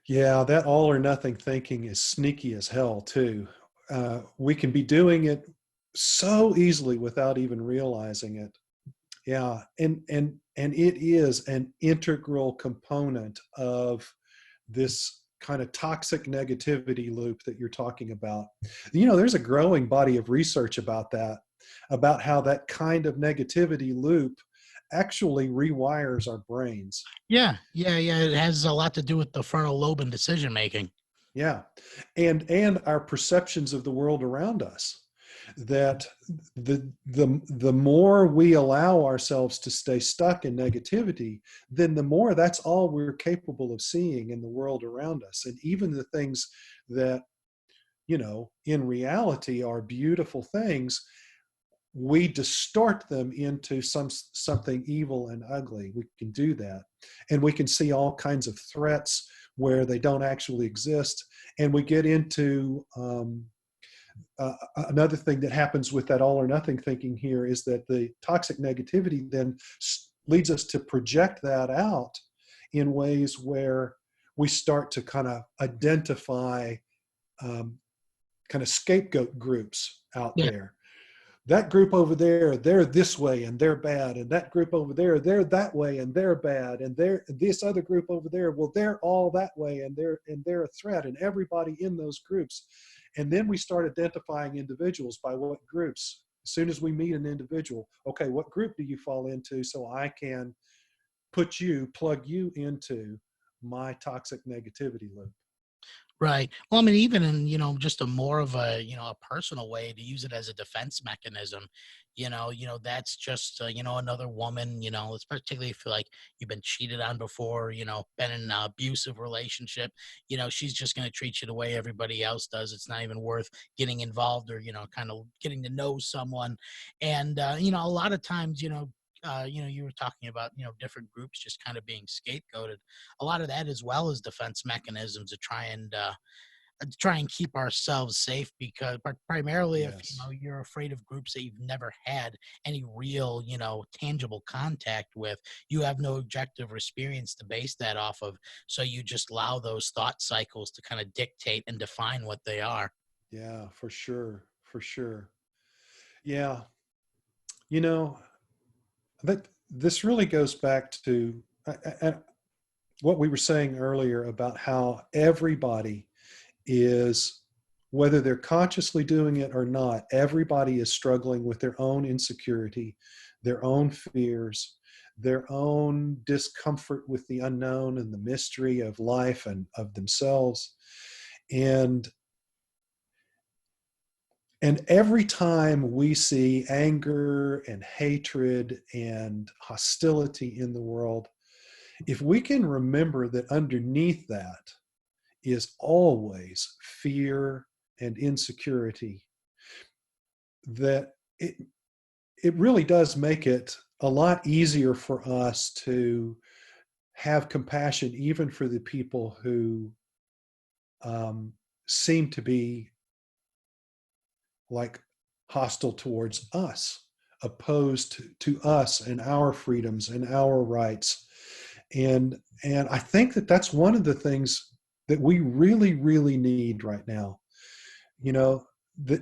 Yeah, that all or nothing thinking is sneaky as hell too. We can be doing it so easily without even realizing it. Yeah, and it is an integral component of this kind of toxic negativity loop that you're talking about. There's a growing body of research about that, about how that kind of negativity loop actually rewires our brains. Yeah, yeah, yeah. It has a lot to do with the frontal lobe and decision making. Yeah. And our perceptions of the world around us. That the more we allow ourselves to stay stuck in negativity, then the more that's all we're capable of seeing in the world around us. And even the things that, in reality are beautiful things, we distort them into something evil and ugly. We can do that, and we can see all kinds of threats where they don't actually exist. And we get into another thing that happens with that all or nothing thinking here is that the toxic negativity then leads us to project that out in ways where we start to kind of identify um, kind of scapegoat groups out Yeah, there. That group over there, they're this way and they're bad, and that group over there, they're that way and they're bad, and they're this other group over there, well, they're all that way and they're a threat, and everybody in those groups. And then we start identifying individuals by what groups. As soon as we meet an individual, okay, what group do you fall into, so I can plug you into my toxic negativity loop. right. Well, I mean, even in, just a more of a, a personal way to use it as a defense mechanism, that's just, another woman, it's particularly if like you've been cheated on before, been in an abusive relationship, she's just going to treat you the way everybody else does. It's not even worth getting involved or, kind of getting to know someone. And, a lot of times, you were talking about, different groups just kind of being scapegoated. A lot of that as well as defense mechanisms to try and keep ourselves safe because primarily if Yes. you're afraid of groups that you've never had any real tangible contact with, you have no objective experience to base that off of, so you just allow those thought cycles to kind of dictate and define what they are. Yeah, for sure. For sure. Yeah. You know, that this really goes back to what we were saying earlier about how everybody is, whether they're consciously doing it or not, everybody is struggling with their own insecurity, their own fears, their own discomfort with the unknown and the mystery of life and of themselves. And And every time we see anger and hatred and hostility in the world, if we can remember that underneath that is always fear and insecurity, that it really does make it a lot easier for us to have compassion, even for the people who um, seem to be like hostile towards us, opposed to us and our freedoms and our rights. And I think that that's one of the things that we really, really need right now. You know, that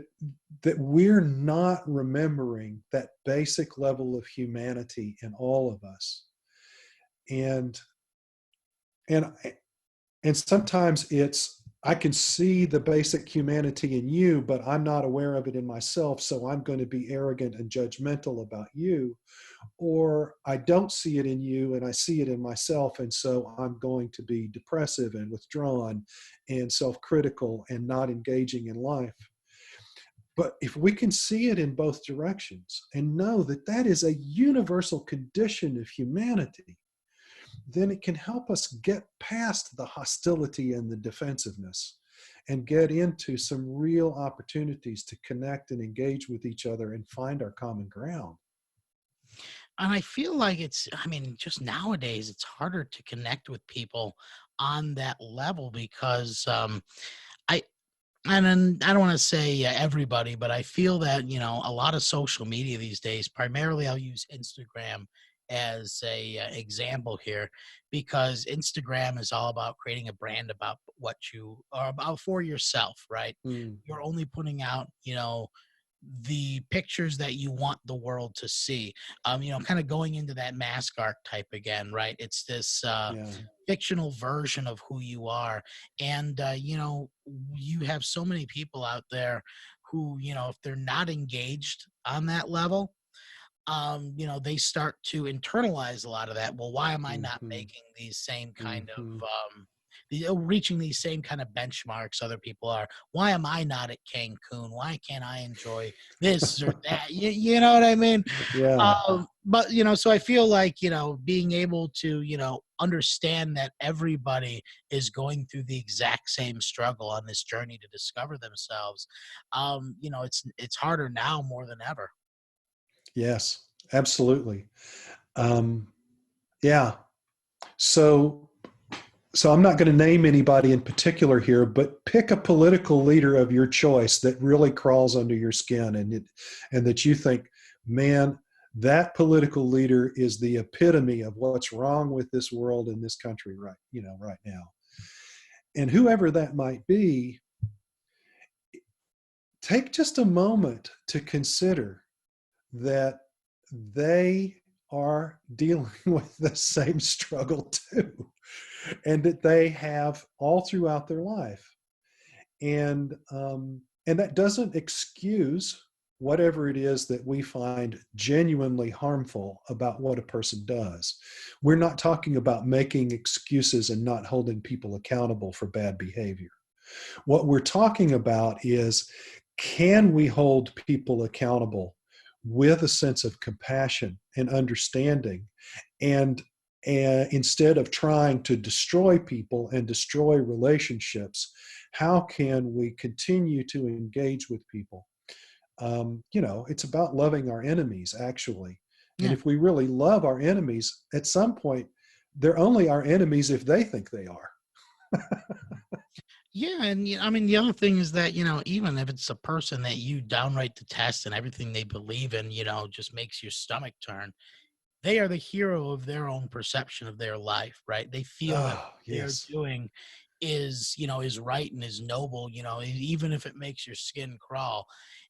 that we're not remembering that basic level of humanity in all of us. And and and sometimes it's, I can see the basic humanity in you, but I'm not aware of it in myself, so I'm going to be arrogant and judgmental about you. Or I don't see it in you and I see it in myself, and so I'm going to be depressive and withdrawn and self-critical and not engaging in life. But if we can see it in both directions and know that that is a universal condition of humanity, then it can help us get past the hostility and the defensiveness and get into some real opportunities to connect and engage with each other and find our common ground. And I feel like I mean, just nowadays, it's harder to connect with people on that level because I, and then I don't want to say everybody, but I feel that, a lot of social media these days, primarily I'll use Instagram as a example here, because Instagram is all about creating a brand about what you are about for yourself, right? Mm, You're only putting out, the pictures that you want the world to see. Kind of going into that mask archetype again, right? It's this yeah. fictional version of who you are. And, you have so many people out there who, if they're not engaged on that level, they start to internalize a lot of that. Well, why am I not Hmm. making these same kind Hmm. of reaching these same kind of benchmarks other people are? Why am I not at Cancun? Why can't I enjoy this or that? You know what I mean? Yeah. But so I feel like being able to understand that everybody is going through the exact same struggle on this journey to discover themselves. It's harder now more than ever. Yes, absolutely. Um, yeah. So, so I'm not going to name anybody in particular here, but pick a political leader of your choice that really crawls under your skin, and that you think, man, that political leader is the epitome of what's wrong with this world and this country right now. And whoever that might be, take just a moment to consider that they are dealing with the same struggle too, and that they have all throughout their life. And that doesn't excuse whatever it is that we find genuinely harmful about what a person does. We're not talking about making excuses and not holding people accountable for bad behavior. What we're talking about is, can we hold people accountable with a sense of compassion and understanding, and instead of trying to destroy people and destroy relationships, how can we continue to engage with people? It's about loving our enemies, actually. And Yeah. if we really love our enemies, at some point, they're only our enemies if they think they are. Yeah, and I mean the other thing is that even if it's a person that you downright detest and everything they believe in, just makes your stomach turn, they are the hero of their own perception of their life, right? They feel that Oh, what they're yes. doing is right and is noble, even if it makes your skin crawl.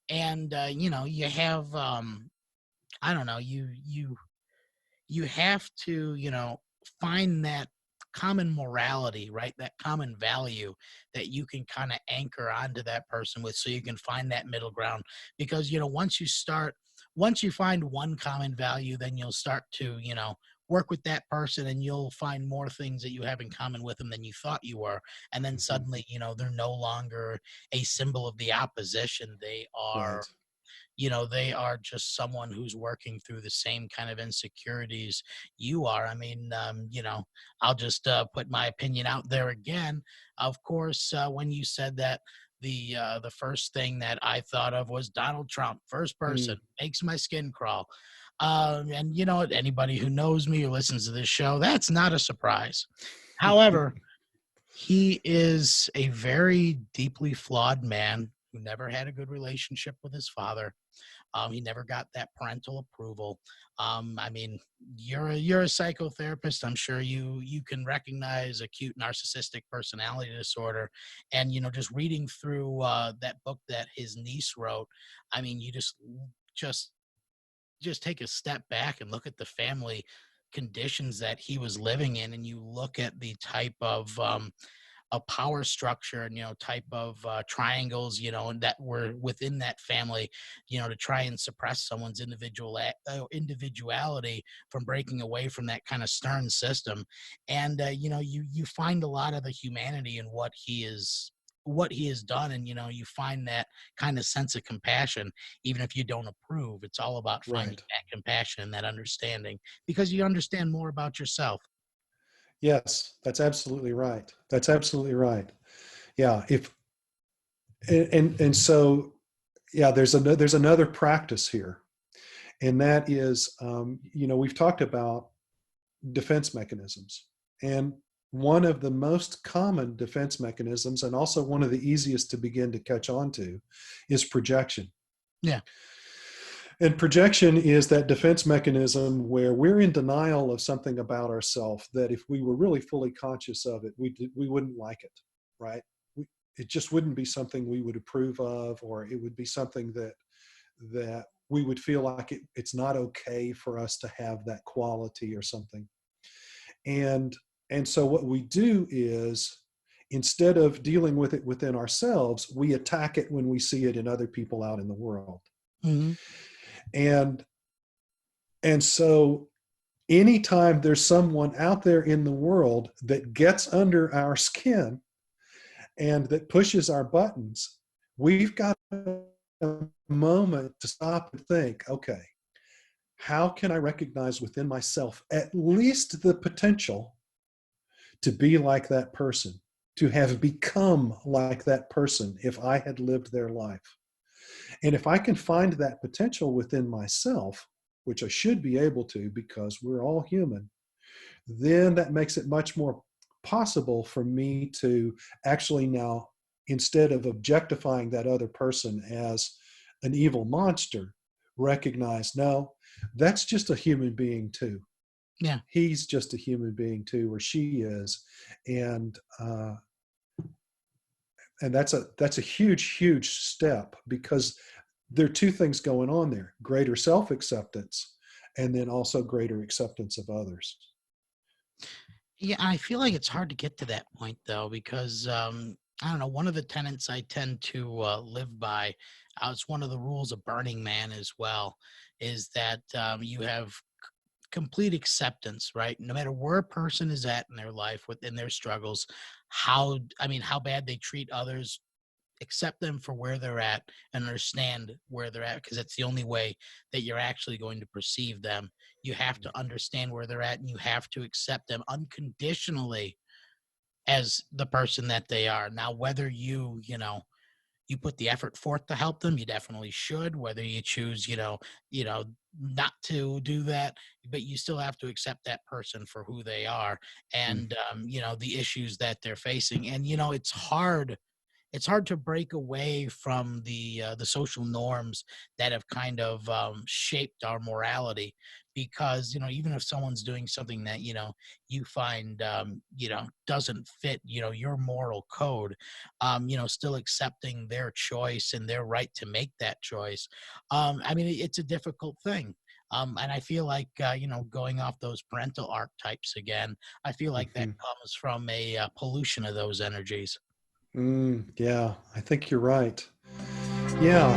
And you have I don't know, you have to find that common morality, right? That common value that you can kind of anchor onto that person with, so you can find that middle ground. Because once you find one common value, then you'll start to work with that person, and you'll find more things that you have in common with them than you thought you were. And then Mhm. suddenly they're no longer a symbol of the opposition. Right. They are just someone who's working through the same kind of insecurities you are. I mean, I'll just put my opinion out there again. Of course, when you said that, the first thing that I thought of was Donald Trump. First person Mm. makes my skin crawl. And anybody who knows me or listens to this show, that's not a surprise. However, he is a very deeply flawed man who never had a good relationship with his father. He never got that parental approval. I mean, you're a psychotherapist. I'm sure you can recognize acute narcissistic personality disorder, and just reading through that book that his niece wrote. I mean, you just just take a step back and look at the family conditions that he was living in, and you look at the type of a power structure and type of triangles and that were within that family, to try and suppress someone's individuality from breaking away from that kind of stern system. And you find a lot of the humanity in what he has done, and you find that kind of sense of compassion. Even if you don't approve, it's all about finding Right. that compassion and that understanding, because you understand more about yourself. Yes, that's absolutely right. That's absolutely right. Yeah. If and so yeah, there's another practice here, and that is, we've talked about defense mechanisms, and one of the most common defense mechanisms, and also one of the easiest to begin to catch on to, is projection. Yeah. And projection is that defense mechanism where we're in denial of something about ourselves that if we were really fully conscious of it, we wouldn't like it, right? It just wouldn't be something we would approve of, or it would be something that we would feel like it's not okay for us to have that quality or something. And and so what we do is, instead of dealing with it within ourselves, we attack it when we see it in other people out in the world. Hmm. And and so anytime there's someone out there in the world that gets under our skin and that pushes our buttons, we've got a moment to stop and think, okay, how can I recognize within myself at least the potential to be like that person, to have become like that person if I had lived their life? And if I can find that potential within myself, which I should be able to because we're all human, then that makes it much more possible for me to actually now, instead of objectifying that other person as an evil monster, recognize, no, that's just a human being too. Yeah. He's just a human being too, or she is. And and that's a huge step, because there are two things going on there: greater self-acceptance, and then also greater acceptance of others. Yeah, I feel like it's hard to get to that point though, because I don't know. One of the tenets I tend to live by, it's one of the rules of Burning Man as well, is that you have complete acceptance, right? No matter where a person is at in their life, within their struggles, how bad they treat others, accept them for where they're at and understand where they're at, because it's the only way that you're actually going to perceive them. You have to understand where they're at and you have to accept them unconditionally as the person that they are. Now, whether you put the effort forth to help them, you definitely should. Whether you choose, not to do that, but you still have to accept that person for who they are, and the issues that they're facing. And it's hard to break away from the social norms that have kind of shaped our morality, because even if someone's doing something that you find doesn't fit your moral code, still accepting their choice and their right to make that choice. It's a difficult thing. And I feel like, going off those parental archetypes again, I feel like that Mm-hmm. comes from a pollution of those energies. Yeah, I think you're right. Yeah.